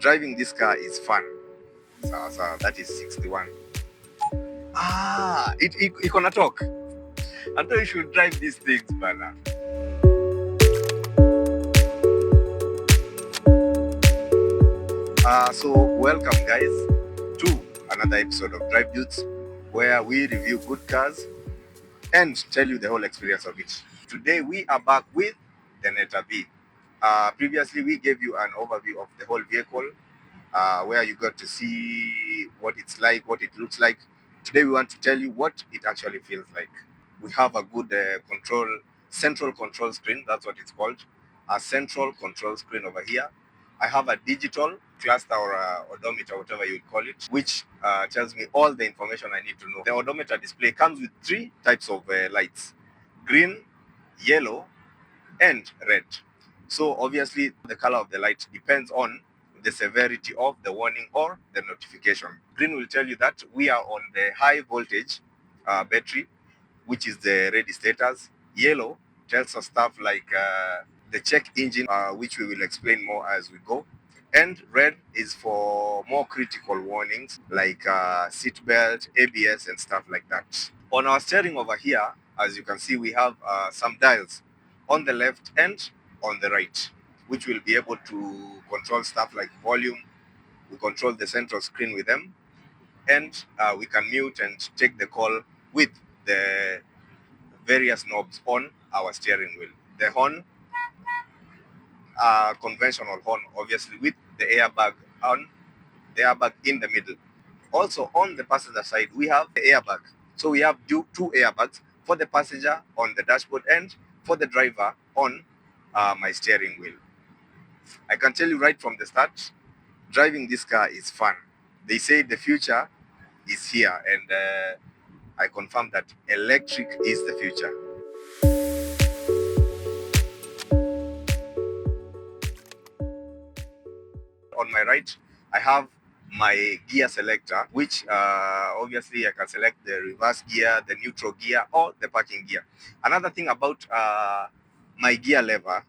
Driving this car is fun. So that is 61. It gonna talk. I thought you should drive these things, bana. So welcome guys to another episode of Drive Dudes, where we review good cars and tell you the whole experience of it. Today we are back with the Neta V. Previously we gave you an overview of the whole vehicle, where you got to see what it's like, what it looks like. Today we want to tell you what it actually feels like. We have a good central control screen, that's what it's called. A central control screen over here. I have a digital cluster or odometer, whatever you would call it, which tells me all the information I need to know. The odometer display comes with three types of lights: green, yellow, and red. So obviously the color of the light depends on the severity of the warning or the notification. Green will tell you that we are on the high voltage battery, which is the ready status. Yellow tells us stuff like the check engine, which we will explain more as we go. And red is for more critical warnings like seat belt, ABS, and stuff like that. On our steering over here, as you can see, we have some dials on the left and on the right, which will be able to control stuff like volume. We control the central screen with them, and we can mute and take the call with the various knobs on our steering wheel. The horn, conventional horn, obviously with the airbag on, the airbag in the middle. Also on the passenger side, we have the airbag. So we have two airbags for the passenger on the dashboard and for the driver on my steering wheel. I can tell you right from the start, driving this car is fun. They say the future is here, and I confirm that electric is the future. On my right, I have my gear selector, which obviously I can select the reverse gear, the neutral gear, or the parking gear. Another thing about my gear lever,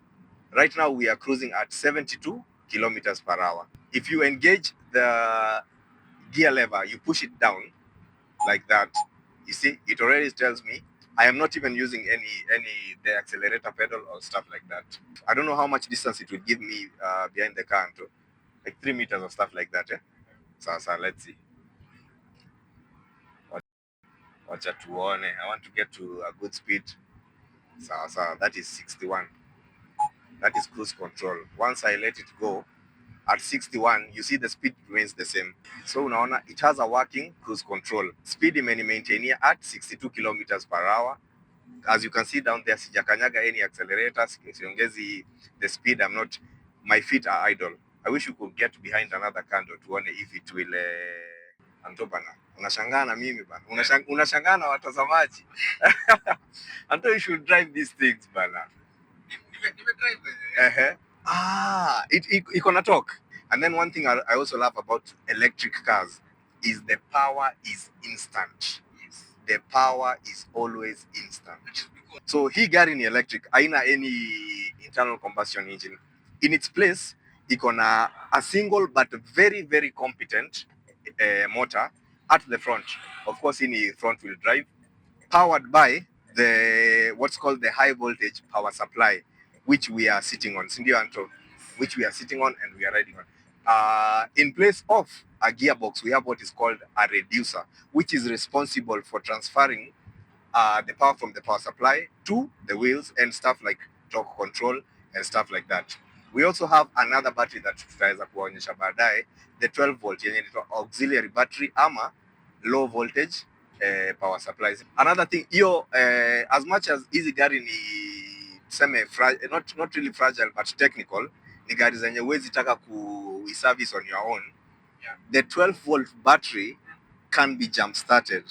right now we are cruising at 72 kilometers per hour. If you engage the gear lever, you push it down like that, you see, it already tells me I am not even using the accelerator pedal or stuff like that. I don't know how much distance it will give me behind the car, like 3 meters or stuff like that. So let's see. Wacha tuone. I want to get to a good speed. So that is 61. That is cruise control. Once I let it go at 61, you see the speed remains the same. So unaona it has a working cruise control. Speed maintain at 62 kilometers per hour. As you can see down there, sijakanyaga any accelerators, siongezi the speed. My feet are idle. I wish you could get behind another car to tuone if it will Anto bana, unashangaa na mimi bana, unashangaa na watazamaji. Anto, you should drive these things bana. It gonna talk. And then one thing I also love about electric cars is the power is instant. Yes. The power is always instant. So hii gari ni electric, haina any internal combustion engine. In its place, iko na a single but very very competent motor at the front. Of course, in front wheel drive, powered by the what's called the high voltage power supply, which we are sitting on, Sindio Anto, which we are sitting on and we are riding on. In place of a gearbox, we have what is called a reducer, which is responsible for transferring the power from the power supply to the wheels and stuff like torque control and stuff like that. We also have another battery that tutaweza kuonyesha baadaye, the 12 volt yenye inaitwa auxiliary battery ama low voltage power supplies. Another thing, hiyo as much as hizi gari ni tuseme not really fragile but technical, ni gari zenye huwezi taka service on your own. Yeah. The 12 volt battery can be jump started.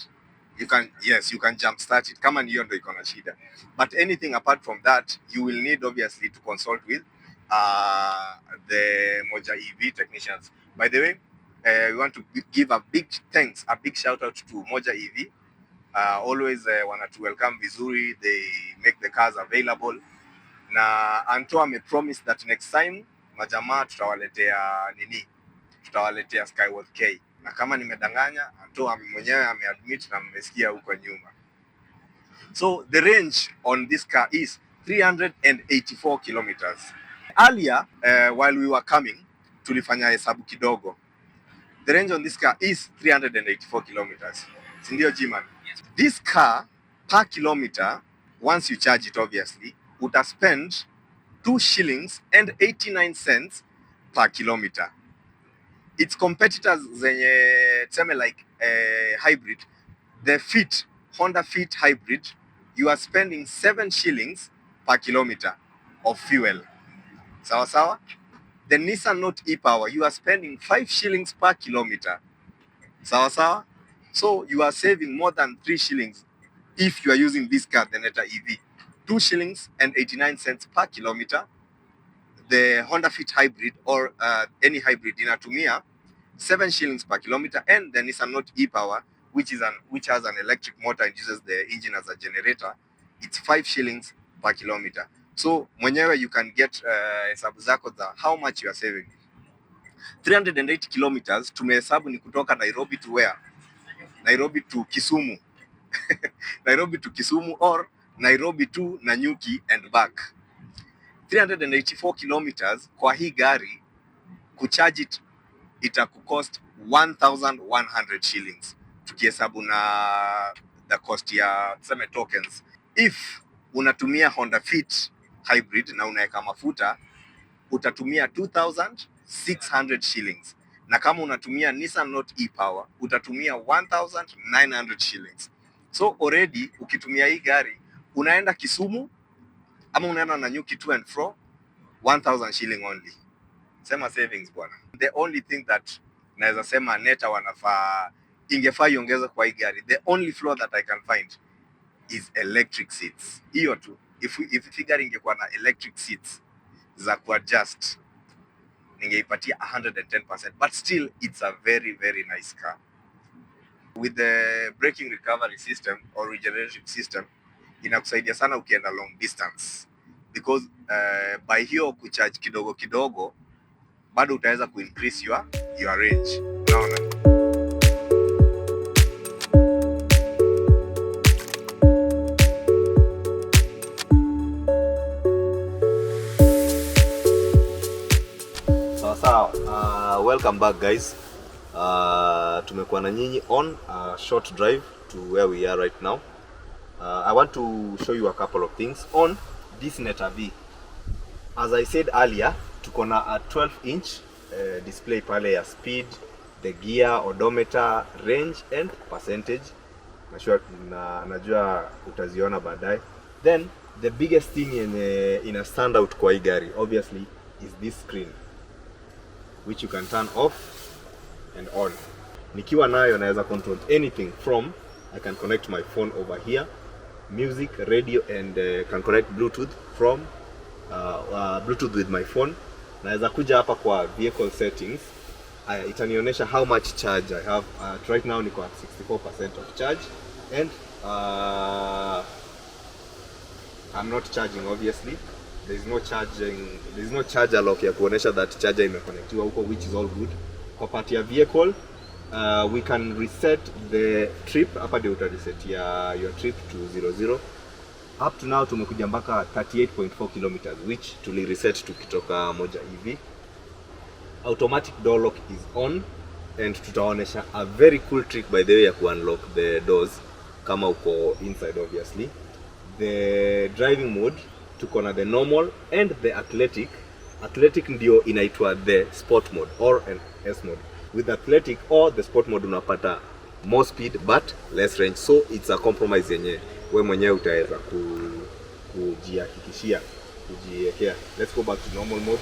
You can jump start it kama hiyo ndio iko na shida, but anything apart from that you will need obviously to consult with the Moja EV technicians. By the way, we want to give a big thanks, a big shout out to Moja EV. Always want to welcome vizuri, they make the cars available. Na Anto ame promise that next time majamaa tutawaletea nini tutawaletea Skyworth K, na kama nimedanganya Anto mwenyewe ameadmit na mmesikia huko nyuma. So the range on this car is 384 kilometers. Earlier, while we were coming, tulifanya hesabu kidogo. The range on this car is 384 kilometers. Sindio G-Man? Yes. This car per kilometer, once you charge it obviously, would have spent 2 shillings and 89 cents per kilometer. Its competitors zenye tuseme like hybrid, the Fit, Honda Fit hybrid, you are spending 7 shillings per kilometer of fuel. Sawa sawa? The Nissan Note e-Power, you are spending 5 shillings per kilometer. Sawa sawa? So you are saving more than 3 shillings if you are using this car, the Neta EV. 2 shillings and 89 cents per kilometer. The Honda Fit hybrid or any hybrid inatumia 7 shillings per kilometer, and the Nissan Note e-Power, which has an electric motor and uses the engine as a generator, it's 5 shillings per kilometer. So mwenyewe you can get hesabu zako za how much you are saving. 380 kilometers tumehesabu ni kutoka Nairobi to where? Nairobi to Kisumu. Nairobi to Kisumu or Nairobi to Nanyuki and back. 384 kilometers kwa hii gari kucharge it itakucost 1100 shillings tukihesabu na the cost ya tuseme tokens. If unatumia Honda Fit hybrid na unaweka mafuta utatumia 2600 shillings, na kama unatumia Nissan Note e-Power utatumia 1900 shillings. So already ukitumia hii gari unaenda Kisumu ama unaenda Nanyuki to and fro 1000 shilling only. Sema savings bwana. The only thing that naweza sema Neta ingefaa iongeze kwa hii gari, the only flaw that I can find is electric seats. Hiyo tu. If gari ingekuwa na electric seats za kuadjust ningeipatia 110%, but still it's a very very nice car. With the braking recovery system or regenerative system inakusaidia sana ukienda long distance, because by hiyo kucharge kidogo kidogo bado utaweza kuincrease your range. Unaona? Welcome back guys. Tumekuwa na nyinyi on a short drive to where we are right now. I want to show you a couple of things on this Neta V. As I said earlier, tuko na a 12-inch display pale ya speed, the gear, odometer, range and percentage. Najua utaziona baadaye. Then the biggest thing in a standout kwa hii gari obviously is this screen, which you can turn off and on. Nikiwa nayo naweza control anything from, I can connect my phone over here, music, radio, and can connect Bluetooth from Bluetooth with my phone. Naweza kuja hapa kwa vehicle settings, itanionyesha how much charge I have. Right now niko at 64% of charge, and I'm not charging obviously. There's no charger lock ya kuonesha that charger imeconnectiwa huko, which is all good. Kwa part ya vehicle, we can reset the trip. Hapa ndio uta reset your trip to 00. Up to now tumekuja mpaka 38.4 kilometers, which tuli reset tukitoka moja hivi. Automatic door lock is on, and tutaonesha a very cool trick by the way ya unlock the doors kama uko inside obviously. The driving mode tuko na the normal and the athletic. Athletic ndio inaitwa the sport mode or an S mode. With athletic or the sport mode unapata more speed but less range, so it's a compromise yenye we mwenyewe utaweza kujihakikishia kujiwekea. Let's go back to normal mode.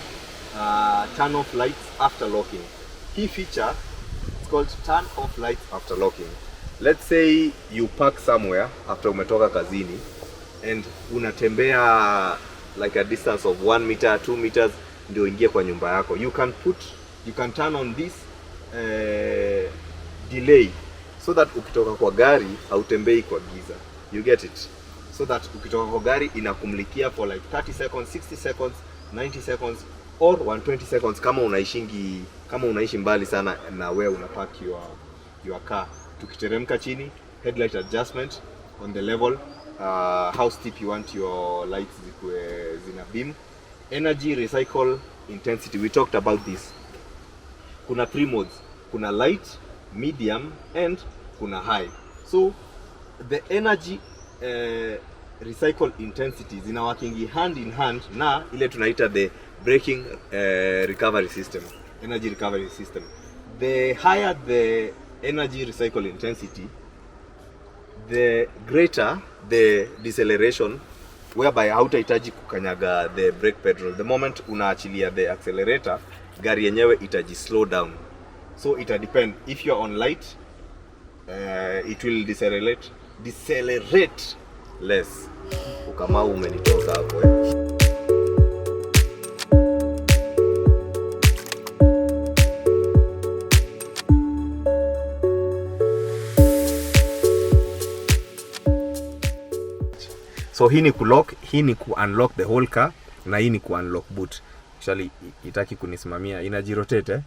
Turn off lights after locking. Key feature, it's called turn off lights after locking. Let's say you park somewhere after umetoka kazini and unatembea like a distance of 1 meter, 2 meters ndio ingie kwa nyumba yako. You can turn on this delay so that ukitoka kwa gari hautembei kwa giza. You get it? So that ukitoka kwa gari inakumulikia for like 30 seconds, 60 seconds, 90 seconds or 120 seconds kama unaishi mbali sana na wewe unapark your car. Tukiteremka chini, headlight adjustment on the level, how steep you want your lights zina beam. Energy recycle intensity, we talked about this. Kuna 3 modes, kuna light, medium and kuna high. So the energy recycle intensity zina working hand in hand na ile tunaita the braking recovery system, energy recovery system. The higher the energy recycle intensity, the greater the deceleration, whereby hautahitaji kukanyaga the brake pedal. The moment unaachilia the accelerator, gari yenyewe itaji slow down. So it depend, if you're on light, it will decelerate less. Kama umenitoka hapo So hii ni kulock, hii ni ku-unlock the whole car, na hii ni ku-unlock boot. Actually itaki kunisimamia, inajirotate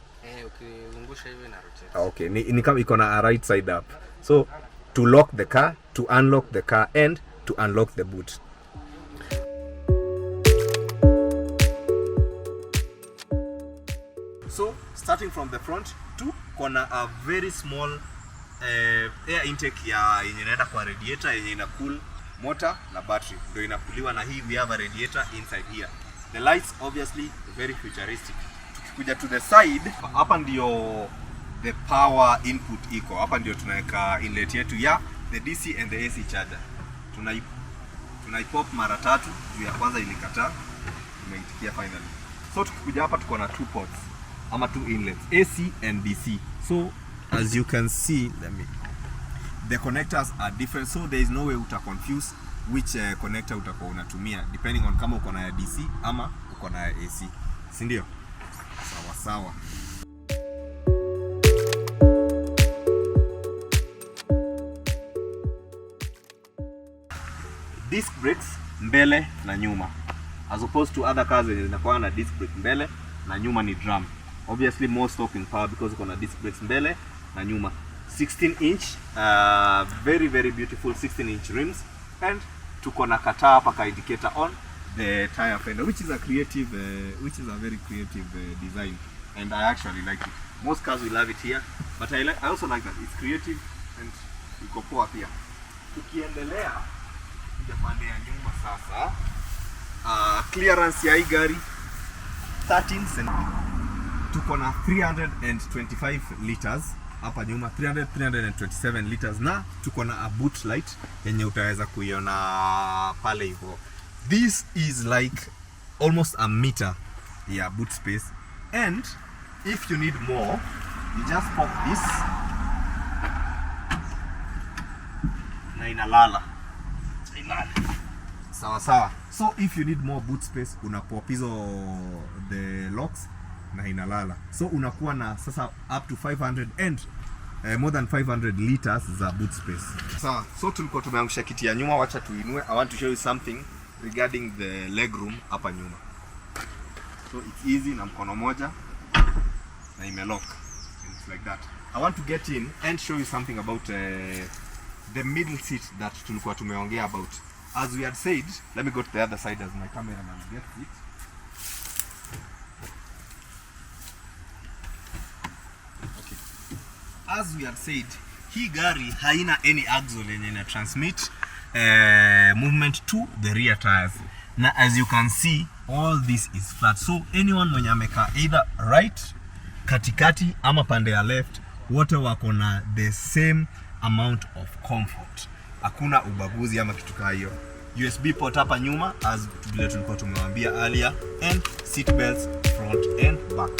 ukiungusha hivi na rotate. Okay, ni kama iko na a right side up. So to lock the car, to unlock the car and to unlock the boot. So starting from the front, kuna a very small air intake yenye inaenda kwa radiator yenye ina cool motor na battery, ndio inakuliwa na hii. We have a radiator inside here. The lights obviously very futuristic. Tukikuja to the side, hapa ndio the power input iko. Hapa ndio tunaweka inlet yetu ya the DC and the AC charger. Tunaipop mara 3, juu ya kwanza ilikataa, tumeitikia finally. So tukikuja hapa tuko na 2 ports ama 2 inlets, AC and DC. So as you can see, the connectors are different, so there is no way uta confuse which connector utakuwa unatumia depending on kama uko na ya DC ama uko na ya AC, si ndio? Sawa. Disc brakes mbele na nyuma, as opposed to other cars zenye zinakuwa na disc brake mbele na nyuma ni drum. Obviously more stopping power because uko na disc brakes mbele na nyuma. 16 inch, very beautiful 16 inch rims, and tuko na kata hapa ka indicator on the tire fender, which is a very creative design, and I actually like it. Most cars will have it here, but I also like that it's creative and iko poa pia. Tukiendelea kuja pande ya nyuma sasa, clearance ya hii gari 13 cm. Tuko na 325 liters hapa nyuma, 327 liters, na tuko na a boot light yenye utaweza kuiona pale hivyo. This is like almost a meter ya boot space, and if you need more, you just pop this na inalala. Sawa. So if you need more boot space, una pop hizo the locks na inalala. So unakuwa na sasa up to 500 and more than 500 liters za boot space. Sawa. So tulikuwa tumeangusha kiti ya nyuma, wacha tuinue. I want to show you something regarding the leg room hapa nyuma. So it's easy, na mkono moja na imelock. It's like that. I want to get in and show you something about the middle seat that tulikuwa tumeongea about. As we had said, let me go to the other side as my cameraman gets it. Okay. As we had said, hii gari haina any axle yenye ina transmit movement to the rear tires. Na as you can see, all this is flat. So anyone mwenye ameka either right, katikati ama pande ya left, wote wako na the same amount of comfort. Hakuna ubaguzi ama kitu kama hiyo. USB port hapa nyuma as vile tulikuwa tumewaambia earlier, and seat belts front and back.